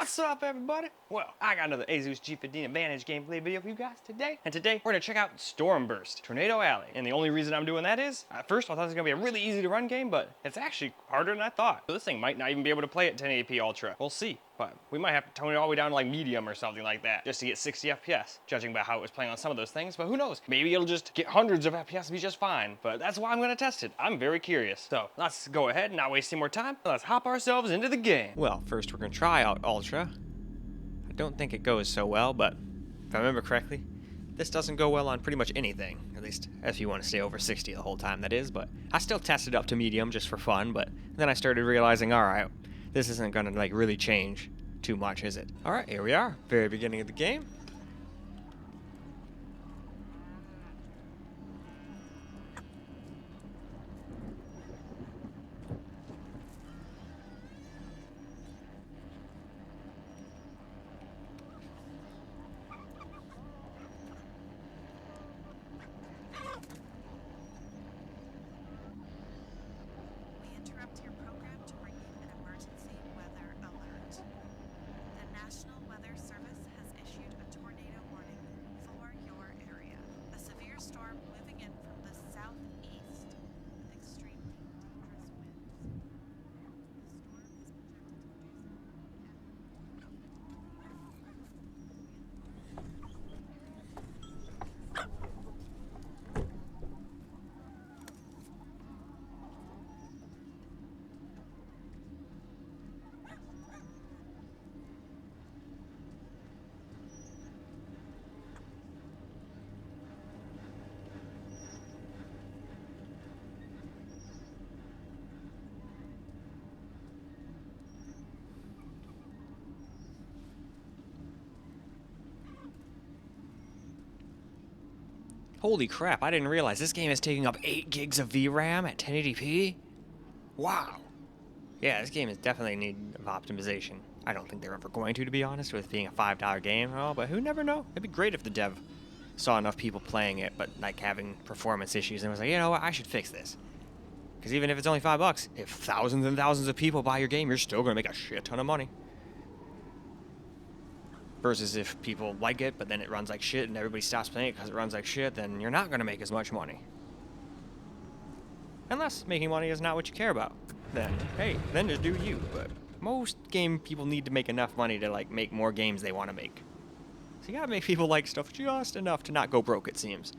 What's up, everybody? Well, I got another Asus G15 Advantage gameplay video for you guys today. And today, we're gonna check out Stormburst, Tornado Alley. And the only reason I'm doing that is, at first I thought it was gonna be a really easy to run game, but it's actually harder than I thought. So this thing might not even be able to play at 1080p Ultra. We'll see. But we might have to tone it all the way down to like medium or something like that, just to get 60 FPS, judging by how it was playing on some of those things. But who knows? Maybe it'll just get hundreds of FPS and be just fine. But that's why I'm gonna test it. I'm very curious. So let's go ahead and not waste any more time. Let's hop ourselves into the game. Well, first we're gonna try out Ultra. I don't think it goes so well, but if I remember correctly, this doesn't go well on pretty much anything. At least if you want to stay over 60 the whole time, that is. But I still tested up to medium just for fun. But then I started realizing, all right, this isn't gonna like really change too much, is it? All right, here we are, very beginning of the game. Holy crap, I didn't realize this game is taking up 8 gigs of VRAM at 1080p? Wow. Yeah, this game is definitely in need of optimization. I don't think they're ever going to be honest, with being a $5 game and all, but who never know? It'd be great if the dev saw enough people playing it, but like having performance issues, and was like, you know what, I should fix this. Because even if it's only $5, if thousands and thousands of people buy your game, you're still gonna make a shit ton of money. Versus if people like it, but then it runs like shit and everybody stops playing it because it runs like shit, then you're not going to make as much money. Unless making money is not what you care about. Then, hey, then just do you. But most game people need to make enough money to like make more games they want to make. So you gotta make people like stuff just enough to not go broke, it seems.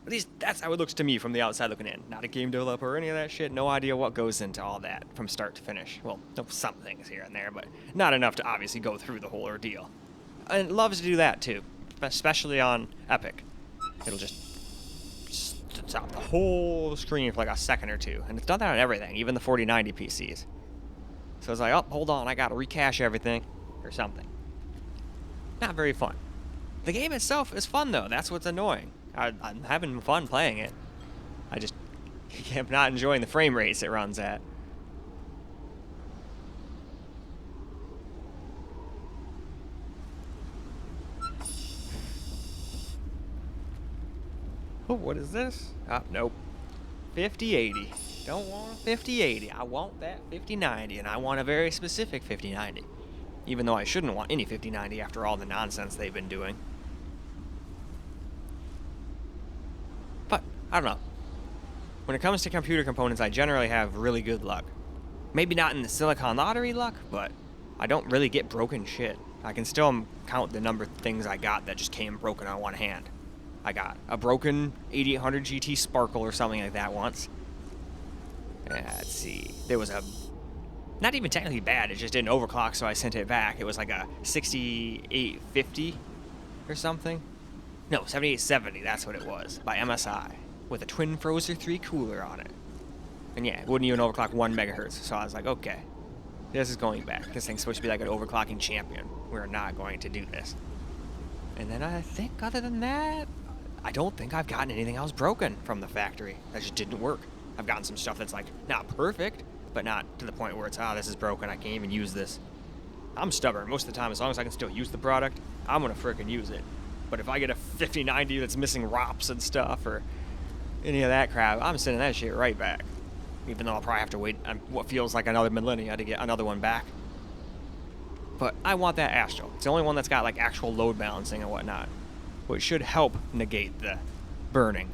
At least that's how it looks to me from the outside looking in. Not a game developer or any of that shit. No idea what goes into all that from start to finish. Well, some things here and there, but not enough to obviously go through the whole ordeal. And it loves to do that too, especially on Epic. It'll just stop the whole screen for like a second or two, and it's done that on everything, even the 4090 PCs. So it's like, oh, hold on, I gotta recache everything, or something. Not very fun. The game itself is fun though, that's what's annoying. I'm having fun playing it. I just am not enjoying the frame rates it runs at. Oh, what is this? Oh, nope. 5080. Don't want a 5080. I want that 5090, and I want a very specific 5090. Even though I shouldn't want any 5090 after all the nonsense they've been doing. But, I don't know. When it comes to computer components, I generally have really good luck. Maybe not in the Silicon Lottery luck, but I don't really get broken shit. I can still count the number of things I got that just came broken on one hand. I got a broken 8800 GT Sparkle or something like that once. Let's see. There was a... Not even technically bad, it just didn't overclock, so I sent it back. It was like a 6850 or something. No, 7870, that's what it was, by MSI. With a Twin Frozer 3 cooler on it. And yeah, it wouldn't even overclock 1 megahertz, so I was like, okay. This is going back. This thing's supposed to be like an overclocking champion. We're not going to do this. And then I think other than that... I don't think I've gotten anything else broken from the factory. That just didn't work. I've gotten some stuff that's like, not perfect, but not to the point where it's, this is broken, I can't even use this. I'm stubborn. Most of the time, as long as I can still use the product, I'm gonna frickin' use it. But if I get a 5090 that's missing ROPs and stuff, or any of that crap, I'm sending that shit right back. Even though I'll probably have to wait what feels like another millennia to get another one back. But I want that Astro. It's the only one that's got like actual load balancing and whatnot, which should help negate the burning.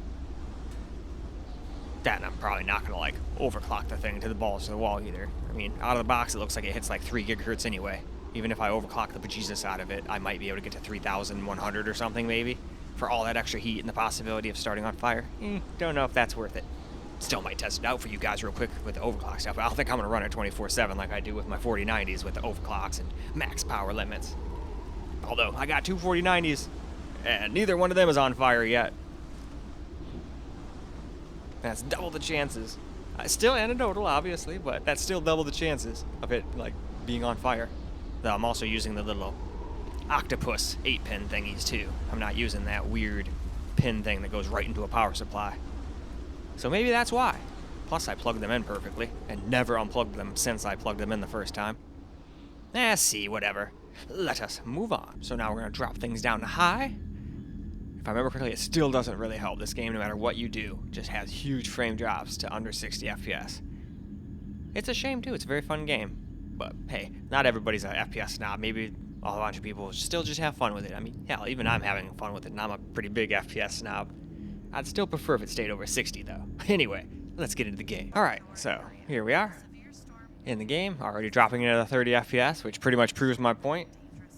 That, and I'm probably not gonna like overclock the thing to the balls of the wall either. I mean, out of the box it looks like it hits like 3 gigahertz anyway. Even if I overclock the bejesus out of it, I might be able to get to 3,100 or something maybe, for all that extra heat and the possibility of starting on fire. Don't know if that's worth it. Still might test it out for you guys real quick with the overclock stuff. I don't think I'm gonna run it 24/7 like I do with my 4090s with the overclocks and max power limits. Although I got two 4090s, and neither one of them is on fire yet. That's double the chances. Still anecdotal, obviously, but that's still double the chances of it like being on fire. Though I'm also using the little octopus 8-pin thingies too. I'm not using that weird pin thing that goes right into a power supply. So maybe that's why. Plus I plugged them in perfectly and never unplugged them since I plugged them in the first time. See, whatever. Let us move on. So now we're gonna drop things down to high. If I remember correctly, it still doesn't really help. This game, no matter what you do, just has huge frame drops to under 60 FPS. It's a shame too, it's a very fun game. But hey, not everybody's an FPS snob. Maybe a bunch of people still just have fun with it. I mean, hell, even I'm having fun with it, and I'm a pretty big FPS snob. I'd still prefer if it stayed over 60 though. Anyway, let's get into the game. Alright, so here we are. In the game, already dropping into the 30 FPS, which pretty much proves my point.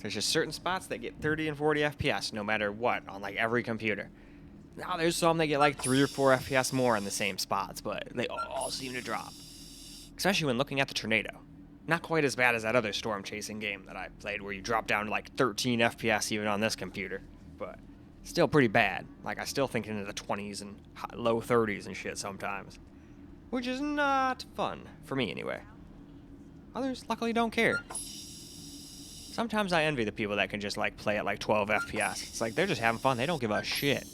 There's just certain spots that get 30 and 40 FPS no matter what on like every computer. Now there's some that get like 3 or 4 FPS more in the same spots, but they all seem to drop. Especially when looking at the Tornado. Not quite as bad as that other storm chasing game that I played where you drop down to like 13 FPS even on this computer, but still pretty bad. Like I still think into the 20s and low 30s and shit sometimes, which is not fun for me anyway. Others luckily don't care. Sometimes I envy the people that can just like play at like 12 FPS. It's like they're just having fun. They don't give a shit.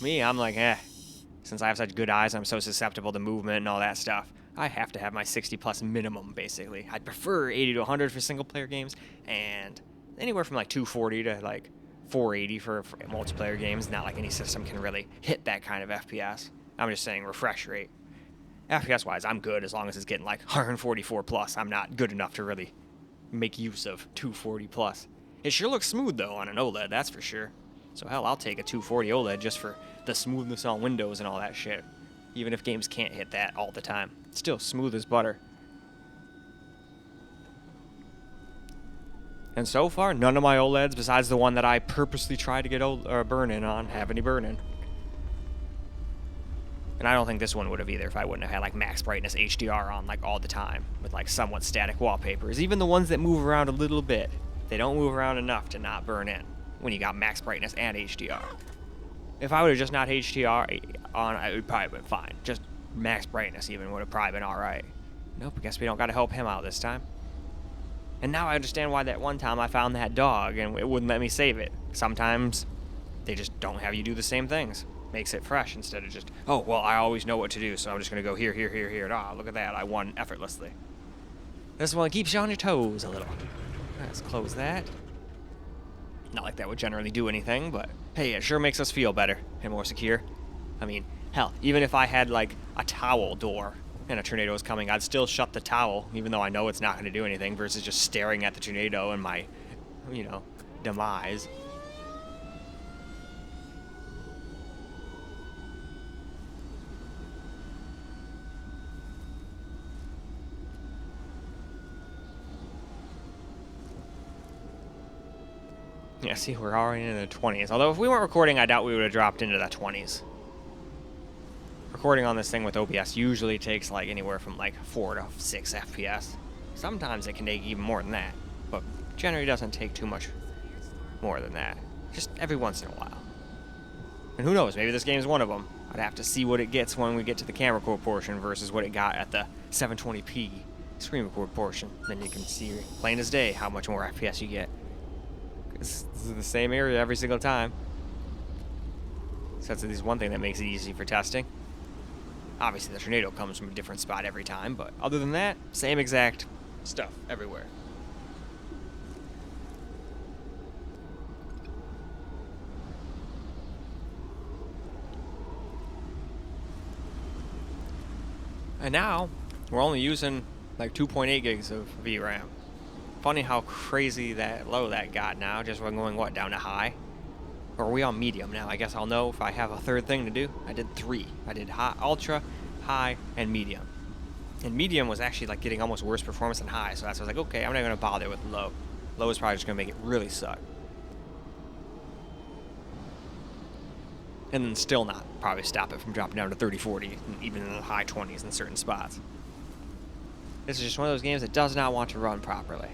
Me, I'm like, since I have such good eyes, I'm so susceptible to movement and all that stuff. I have to have my 60 plus minimum, basically. I'd prefer 80 to 100 for single player games, and anywhere from like 240 to like 480 for multiplayer games. Not like any system can really hit that kind of FPS. I'm just saying refresh rate. FPS wise, I'm good as long as it's getting like 144 plus. I'm not good enough to really make use of 240 plus. It sure looks smooth though on an OLED, that's for sure. So hell, I'll take a 240 OLED just for the smoothness on Windows and all that shit. Even if games can't hit that all the time. It's still smooth as butter. And so far, none of my OLEDs, besides the one that I purposely tried to get burn-in on, have any burn-in. And I don't think this one would have either if I wouldn't have had like max brightness HDR on like all the time with like somewhat static wallpapers. Even the ones that move around a little bit, they don't move around enough to not burn in when you got max brightness and HDR. If I would have just not HDR on, it would probably been fine. Just max brightness even would have probably been alright. Nope, I guess we don't gotta help him out this time. And now I understand why that one time I found that dog and it wouldn't let me save it. Sometimes they just don't have you do the same things. Makes it fresh instead of just, oh, well, I always know what to do, so I'm just gonna go here, here, here, here. Ah, look at that, I won effortlessly. This one keeps you on your toes a little. Let's close that. Not like that would generally do anything, but hey, it sure makes us feel better and more secure. I mean, hell, even if I had like a towel door and a tornado was coming, I'd still shut the towel, even though I know it's not going to do anything, versus just staring at the tornado and my, demise. Yeah, see, we're already in the 20s. Although if we weren't recording, I doubt we would have dropped into the 20s. Recording on this thing with OBS usually takes like anywhere from like 4 to 6 FPS. Sometimes it can take even more than that, but generally doesn't take too much more than that. Just every once in a while. And who knows, maybe this game's one of them. I'd have to see what it gets when we get to the camera record portion versus what it got at the 720p screen record portion. Then you can see plain as day how much more FPS you get. This is the same area every single time. So that's at least one thing that makes it easy for testing. Obviously, the tornado comes from a different spot every time, but other than that, same exact stuff everywhere. And now, we're only using like 2.8 gigs of VRAM. Funny how crazy that low that got now, just when going, what, down to high? Or are we on medium now? I guess I'll know if I have a third thing to do. I did 3. I did high, ultra, high, and medium. And medium was actually like getting almost worse performance than high, so that's why I was like, okay, I'm not gonna bother with low. Low is probably just gonna make it really suck. And then still not probably stop it from dropping down to 30, 40, and even in the high 20s in certain spots. This is just one of those games that does not want to run properly.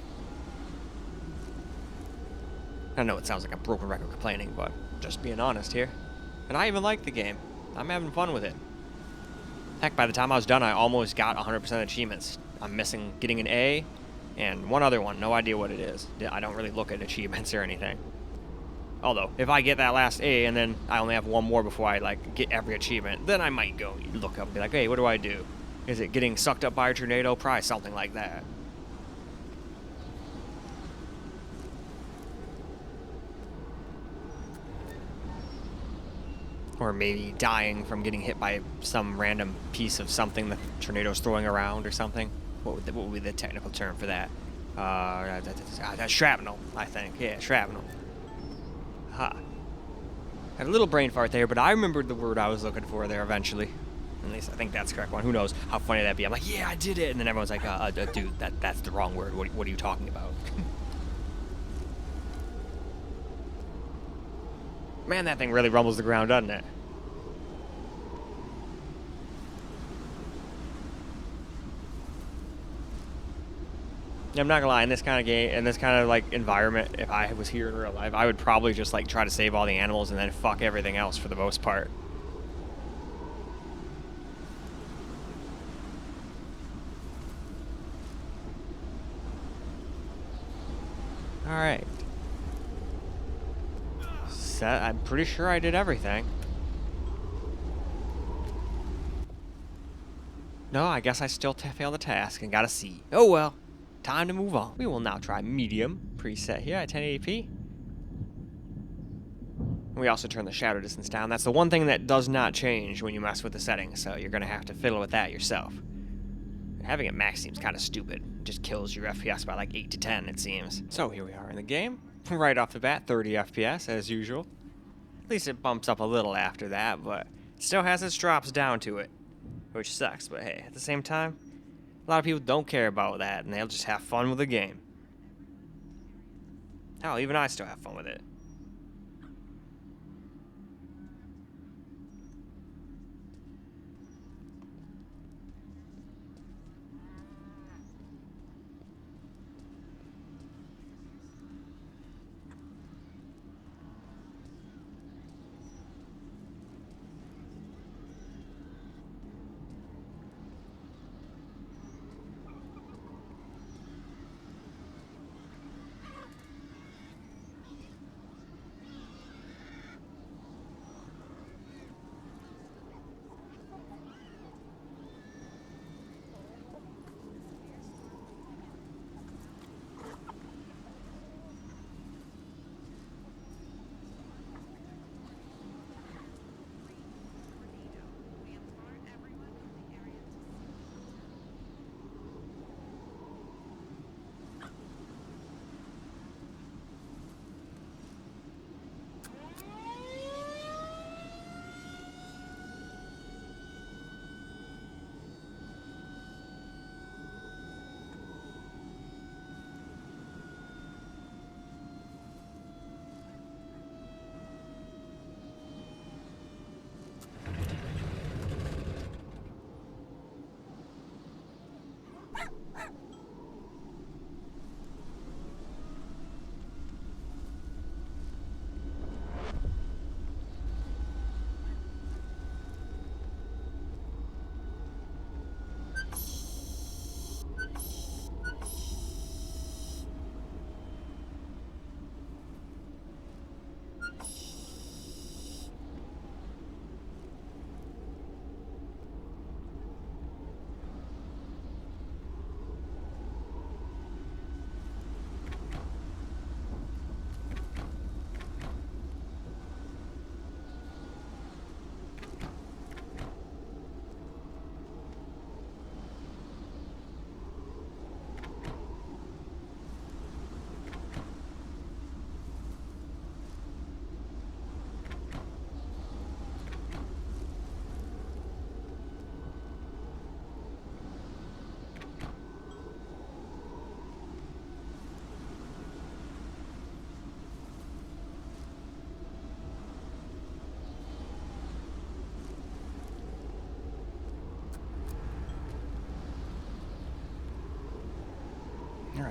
I know it sounds like a broken record complaining, but just being honest here. And I even like the game. I'm having fun with it. Heck, by the time I was done, I almost got 100% achievements. I'm missing getting an A and one other one. No idea what it is. I don't really look at achievements or anything. Although, if I get that last A and then I only have one more before I like get every achievement, then I might go look up and be like, hey, what do I do? Is it getting sucked up by a tornado? Probably something like that. Or maybe dying from getting hit by some random piece of something the tornado's throwing around or something. What would be the technical term for that? That's shrapnel, I think. Yeah, shrapnel. Ha. Had a little brain fart there, but I remembered the word I was looking for there eventually. At least I think that's the correct one. Who knows how funny that'd be. I'm like, yeah, I did it. And then everyone's like, dude, that's the wrong word. What are you talking about? Man, that thing really rumbles the ground, doesn't it? I'm not gonna lie, in this kind of game, in this kind of like environment, if I was here in real life, I would probably just like try to save all the animals and then fuck everything else for the most part. Alright. Set. I'm pretty sure I did everything. No, I guess I still failed the task and got a C. Oh well. Time to move on. We will now try medium preset here at 1080p. We also turn the shadow distance down. That's the one thing that does not change when you mess with the settings, so you're going to have to fiddle with that yourself. Having it max seems kind of stupid. It just kills your FPS by like 8 to 10, it seems. So here we are in the game. Right off the bat, 30 FPS as usual. At least it bumps up a little after that, but still has its drops down to it, which sucks. But hey, at the same time, a lot of people don't care about that, and they'll just have fun with the game. Hell, even I still have fun with it.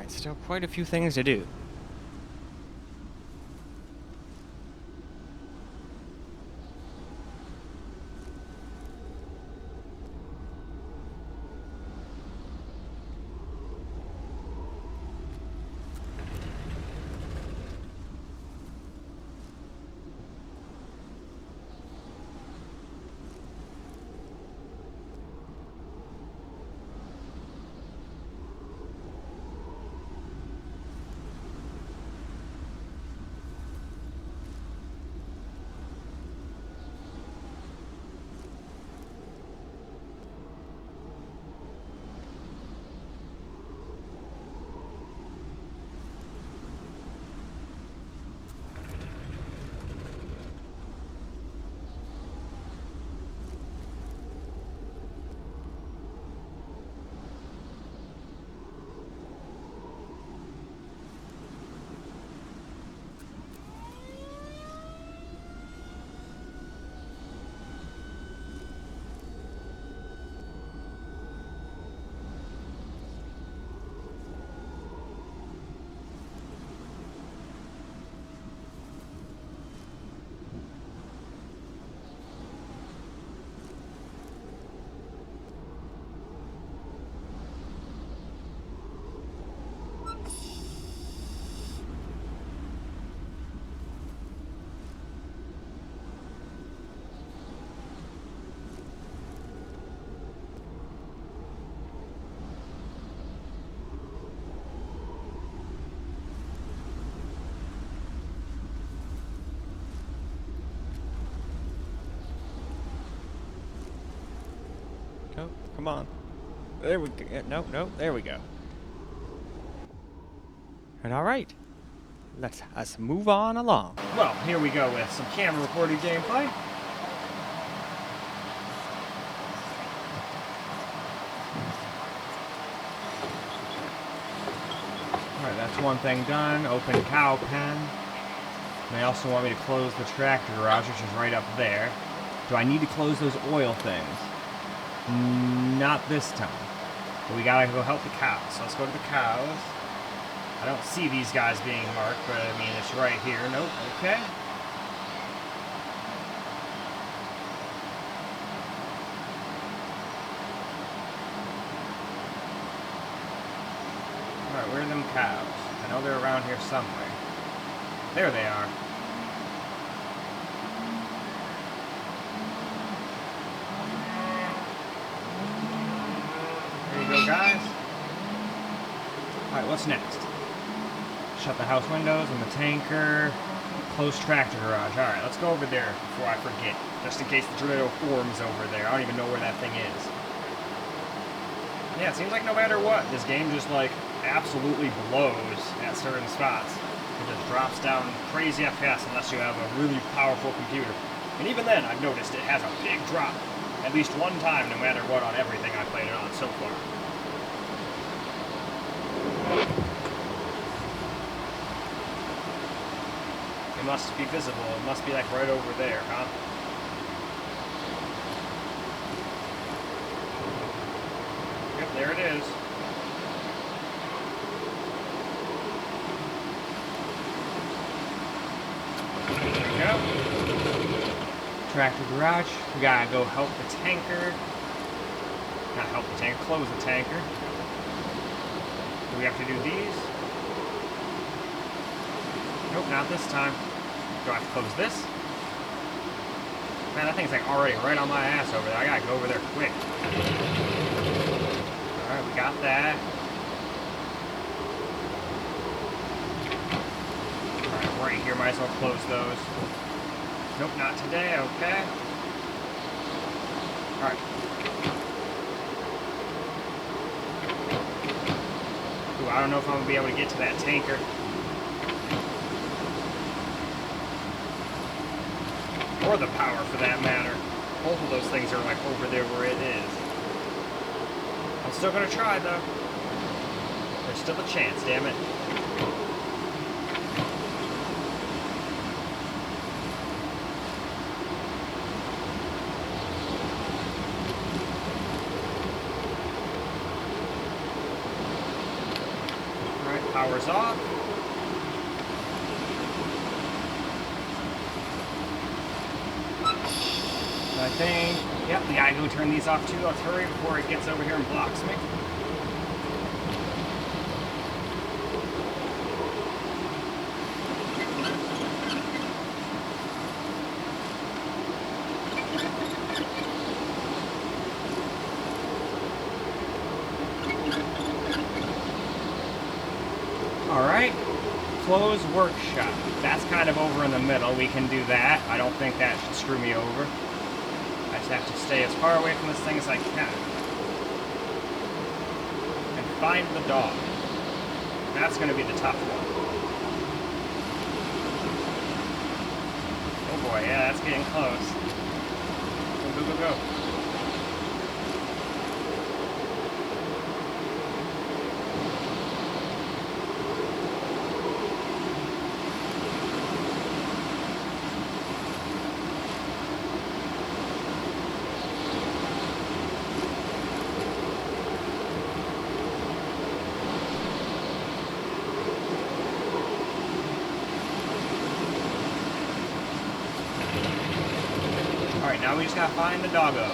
Alright, still quite a few things to do. Oh, come on. There we go. No, no, there we go. And alright. Let's move on along. Well, here we go with some camera recorded gameplay. Alright, that's one thing done. Open cow pen. And they also want me to close the tractor garage, which is right up there. Do I need to close those oil things? Not this time. But we gotta go help the cows. So let's go to the cows. I don't see these guys being marked, but I mean, it's right here. Nope, okay. Alright, where are them cows? I know they're around here somewhere. There they are. There you go, guys. Alright, what's next? Shut the house windows and the tanker. Close tractor garage. Alright, let's go over there before I forget. Just in case the tornado forms over there. I don't even know where that thing is. Yeah, it seems like no matter what, this game just like absolutely blows at certain spots. It just drops down crazy FPS unless you have a really powerful computer. And even then, I've noticed it has a big drop. At least one time, no matter what, on everything I played it on so far. It must be visible. It must be like right over there, huh? Yep, there it is. There we go. Tractor garage. We gotta go help the tanker. Not help the tanker, close the tanker. Do we have to do these? Nope, not this time. Do I have to close this? Man, that thing's like already right on my ass over there. I gotta go over there quick. Alright, we got that. Alright, right here, might as well close those. Nope, not today, okay. Alright. Ooh, I don't know if I'm gonna be able to get to that tanker. Or the power, for that matter. Both of those things are like over there where it is. I'm still gonna try though. There's still a chance, damn it. Alright, Power's off. I think, yep, we gotta go turn these off too. Let's hurry before it gets over here and blocks me. Alright, close workshop. That's kind of over in the middle. We can do that. I don't think that should screw me over. I just have to stay as far away from this thing as I can. And find the dog. That's going to be the tough one. Oh boy, yeah, that's getting close. Go, go, go, go. Alright, now we just gotta find the doggo.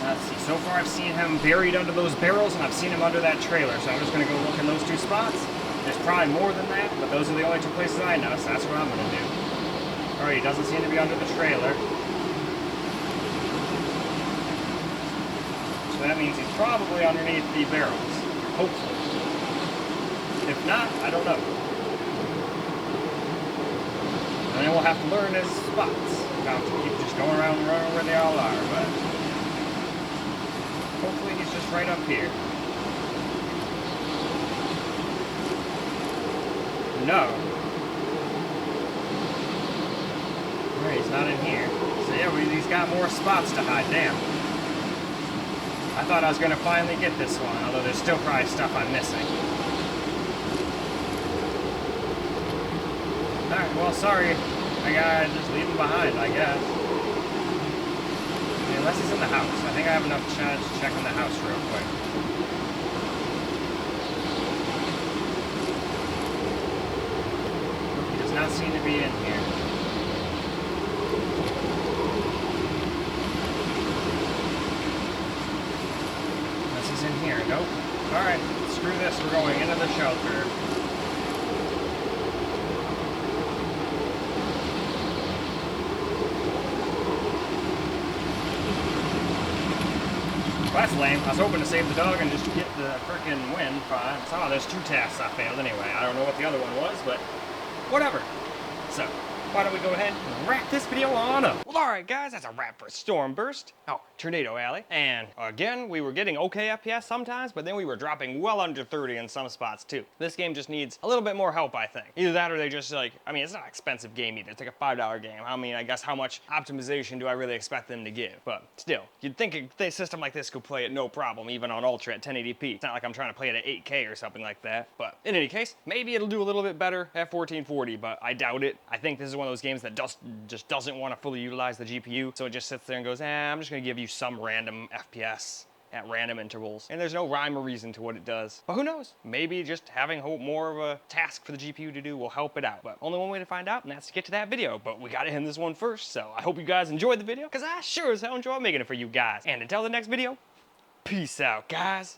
Let's see, so far I've seen him buried under those barrels and I've seen him under that trailer, so I'm just gonna go look in those two spots. There's probably more than that, but those are the only two places I know, so that's what I'm gonna do. Alright, he doesn't seem to be under the trailer. So that means he's probably underneath the barrels. Hopefully. If not, I don't know. And then we'll have to learn his spots. I'll have to keep just going around and running where they all are, but hopefully he's just right up here. No. Alright, he's not in here. So yeah, he's got more spots to hide. Damn. I thought I was going to finally get this one, although there's still probably stuff I'm missing. Alright, well, sorry. I gotta just leave him behind, I guess. I mean, unless he's in the house. I think I have enough chance to check in the house real quick. He does not seem to be in here. In here. Nope. Alright, screw this. We're going into the shelter. Well, that's lame. I was hoping to save the dog and just get the frickin' win. Fine. Oh, there's two tasks I failed anyway. I don't know what the other one was, but whatever. So, why don't we go ahead and wrap this video on up? Well, alright guys, that's a wrap for Storm Burst. Oh, Tornado Alley. And again, we were getting okay FPS sometimes, but then we were dropping well under 30 in some spots too. This game just needs a little bit more help, I think. Either that or they just like, I mean, it's not an expensive game either. It's like a $5 game. I mean, I guess how much optimization do I really expect them to give? But still, you'd think a system like this could play it no problem, even on Ultra at 1080p. It's not like I'm trying to play it at 8K or something like that. But in any case, maybe it'll do a little bit better at 1440, but I doubt it. I think this is one of those games that just doesn't want to fully utilize the GPU, so it just sits there and goes, I'm just gonna give you some random FPS at random intervals, and there's no rhyme or reason to what it does. But who knows? Maybe just having more of a task for the GPU to do will help it out. But only one way to find out, and that's to get to that video. But we gotta end this one first, so I hope you guys enjoyed the video, because I sure as hell enjoy making it for you guys. And until the next video, peace out, guys.